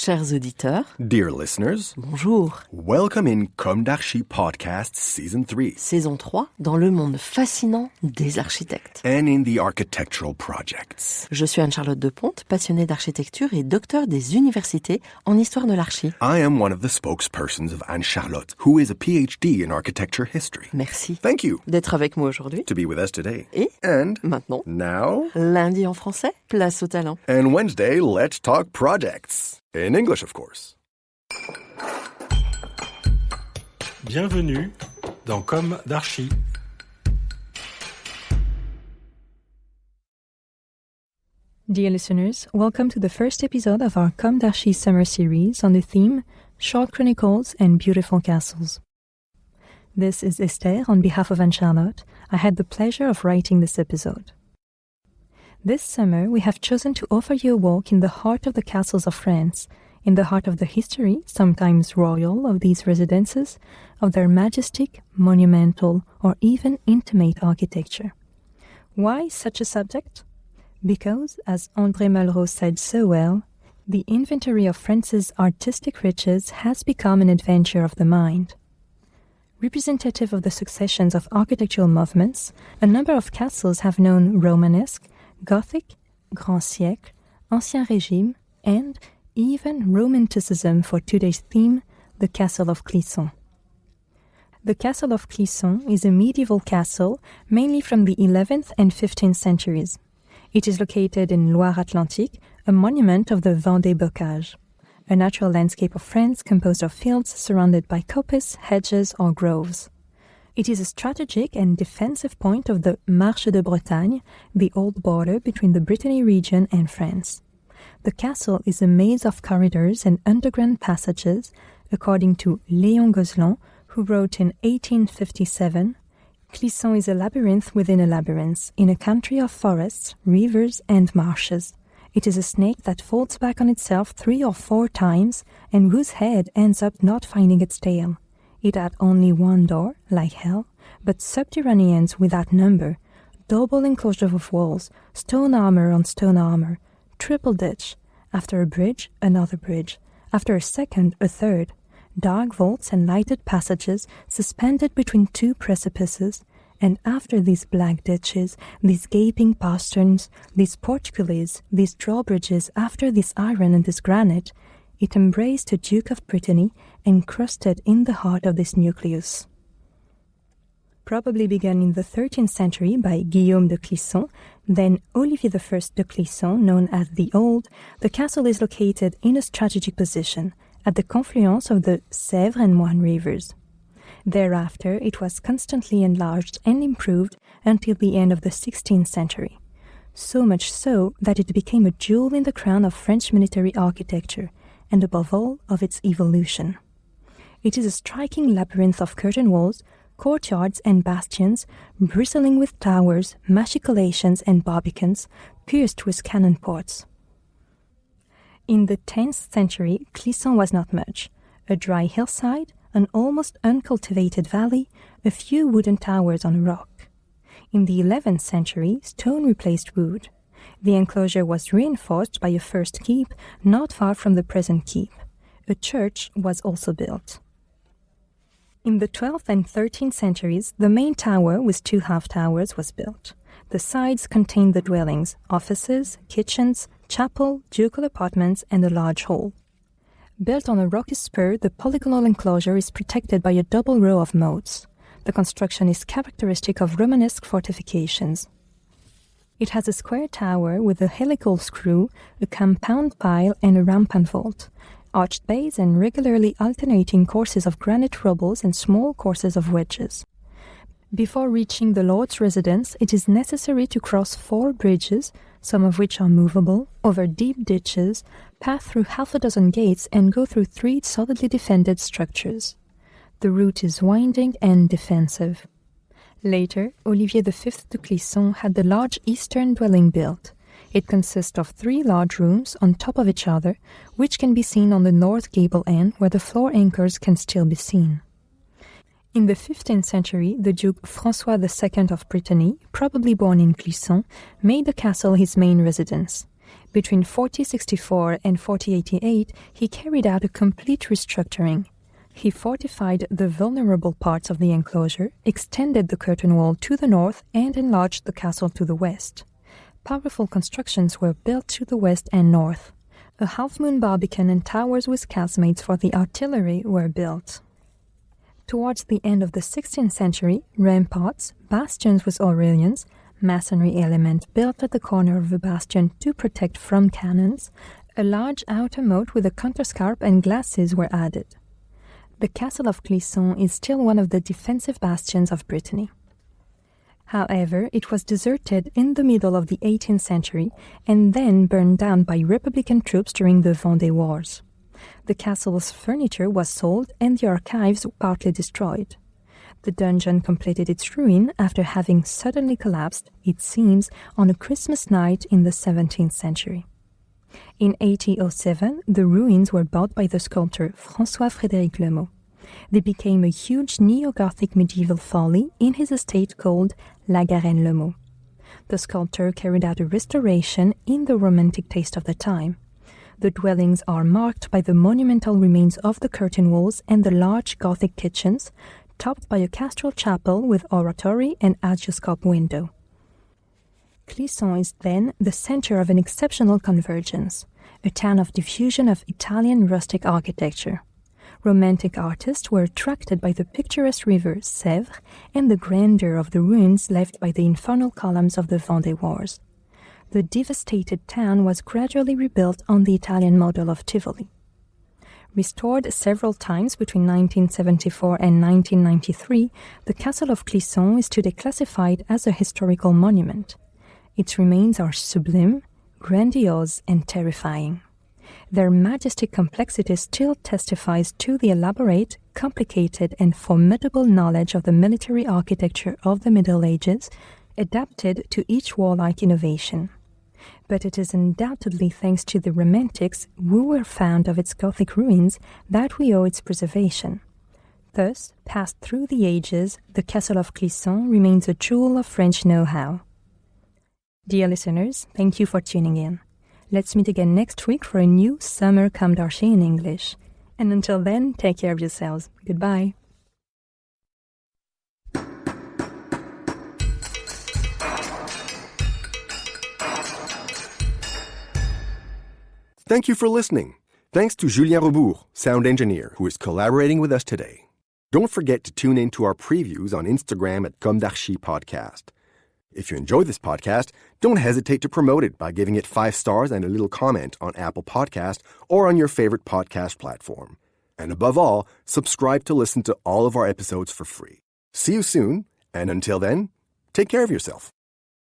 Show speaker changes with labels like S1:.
S1: Chers auditeurs,
S2: dear listeners,
S1: bonjour.
S2: Welcome in comdarchipodcast Season 3.
S1: Saison 3, dans le monde fascinant des architectes.
S2: And in the architectural projects.
S1: Je suis Anne-Charlotte Depondt, passionnée d'architecture et docteur des universités en histoire de l'archi.
S2: I am one of the spokespersons of Anne-Charlotte, who is a PhD in architecture history.
S1: Merci.
S2: Thank you.
S1: D'être avec moi aujourd'hui.
S2: To be with us today.
S1: Et
S2: And
S1: maintenant,
S2: now,
S1: lundi en français, place au talent.
S2: and Wednesday, let's talk projects. In English, of course.
S3: Bienvenue dans Comme d'Archi.
S4: Dear listeners, welcome to the first episode of our Comme d'Archi summer series on the theme Short Chronicles and Beautiful Castles. This is Esther on behalf of Anne-Charlotte. I had the pleasure of writing this episode. This summer, we have chosen to offer you a walk in the heart of the castles of France, in the heart of the history, sometimes royal, of these residences, of their majestic, monumental, or even intimate architecture. Why such a subject? Because, as André Malraux said so well, the inventory of France's artistic riches has become an adventure of the mind. Representative of the successions of architectural movements, a number of castles have known Romanesque, Gothic, Grand Siècle, Ancien Régime, and even Romanticism for today's theme, the Castle of Clisson. The Castle of Clisson is a medieval castle mainly from the 11th and 15th centuries. It is located in Loire-Atlantique, a monument of the Vendée Bocage, a natural landscape of France composed of fields surrounded by coppice, hedges, or groves. It is a strategic and defensive point of the Marche de Bretagne, the old border between the Brittany region and France. The castle is a maze of corridors and underground passages, according to Léon Gozlan, who wrote in 1857, Clisson is a labyrinth within a labyrinth, in a country of forests, rivers, and marshes. It is a snake that folds back on itself 3 or 4 times, and whose head ends up not finding its tail. It had only one door, like hell, but subterraneans without number, double enclosure of walls, stone armor on stone armor, triple ditch, after a bridge, another bridge, after a second, a third, dark vaults and lighted passages suspended between 2 precipices, and after these black ditches, these gaping posterns, these portcullis, these drawbridges, after this iron and this granite, it embraced the Duke of Brittany, encrusted in the heart of this nucleus. Probably begun in the 13th century by Guillaume de Clisson, then Olivier I de Clisson, known as the Old, the castle is located in a strategic position, at the confluence of the Sèvres and Moine rivers. Thereafter, it was constantly enlarged and improved until the end of the 16th century. So much so that it became a jewel in the crown of French military architecture, and above all, of its evolution. It is a striking labyrinth of curtain walls, courtyards and bastions, bristling with towers, machicolations and barbicans, pierced with cannon ports. In the 10th century, Clisson was not much. A dry hillside, an almost uncultivated valley, a few wooden towers on a rock. In the 11th century, stone replaced wood. The enclosure was reinforced by a first keep not far from the present keep. A church was also built. In the 12th and 13th centuries, the main tower with 2 half-towers was built. The sides contained the dwellings, offices, kitchens, chapel, ducal apartments, and a large hall. Built on a rocky spur, the polygonal enclosure is protected by a double row of moats. The construction is characteristic of Romanesque fortifications. It has a square tower with a helical screw, a compound pile, and a rampant vault, arched bays and regularly alternating courses of granite rubbles and small courses of wedges. Before reaching the Lord's residence, it is necessary to cross 4 bridges, some of which are movable, over deep ditches, pass through half a dozen gates, and go through 3 solidly defended structures. The route is winding and defensive. Later, Olivier V de Clisson had the large eastern dwelling built. It consists of 3 large rooms on top of each other, which can be seen on the north gable end where the floor anchors can still be seen. In the 15th century, the Duke François II of Brittany, probably born in Clisson, made the castle his main residence. Between 4064 and 4088, he carried out a complete restructuring. He fortified the vulnerable parts of the enclosure, extended the curtain wall to the north, and enlarged the castle to the west. Powerful constructions were built to the west and north. A half-moon barbican and towers with casemates for the artillery were built. Towards the end of the 16th century, ramparts, bastions with Aurelians, masonry element built at the corner of a bastion to protect from cannons, a large outer moat with a counterscarp and glacis were added. The castle of Clisson is still one of the defensive bastions of Brittany. However, it was deserted in the middle of the 18th century and then burned down by Republican troops during the Vendée Wars. The castle's furniture was sold and the archives partly destroyed. The dungeon completed its ruin after having suddenly collapsed, it seems, on a Christmas night in the 17th century. In 1807, the ruins were bought by the sculptor François-Frédéric Lemot. They became a huge neo-Gothic medieval folly in his estate called La Garenne-Lemot. The sculptor carried out a restoration in the romantic taste of the time. The dwellings are marked by the monumental remains of the curtain walls and the large Gothic kitchens, topped by a castral chapel with oratory and hagioscope window. Clisson is then the center of an exceptional convergence, a town of diffusion of Italian rustic architecture. Romantic artists were attracted by the picturesque river Sèvres and the grandeur of the ruins left by the infernal columns of the Vendée Wars. The devastated town was gradually rebuilt on the Italian model of Tivoli. Restored several times between 1974 and 1993, the Castle of Clisson is today classified as a historical monument. Its remains are sublime, grandiose, and terrifying. Their majestic complexity still testifies to the elaborate, complicated, and formidable knowledge of the military architecture of the Middle Ages, adapted to each warlike innovation. But it is undoubtedly thanks to the Romantics who were fond of its Gothic ruins that we owe its preservation. Thus, passed through the ages, the Castle of Clisson remains a jewel of French know-how. Dear listeners, thank you for tuning in. Let's meet again next week for a new Summer Comme d'Archi in English. And until then, take care of yourselves. Goodbye.
S2: Thank you for listening. Thanks to Julien Rebours, sound engineer, who is collaborating with us today. Don't forget to tune in to our previews on Instagram at comdarchipodcast. If you enjoy this podcast, don't hesitate to promote it by giving it 5 stars and a little comment on Apple Podcast or on your favorite podcast platform. And above all, subscribe to listen to all of our episodes for free. See you soon, and until then, take care of yourself.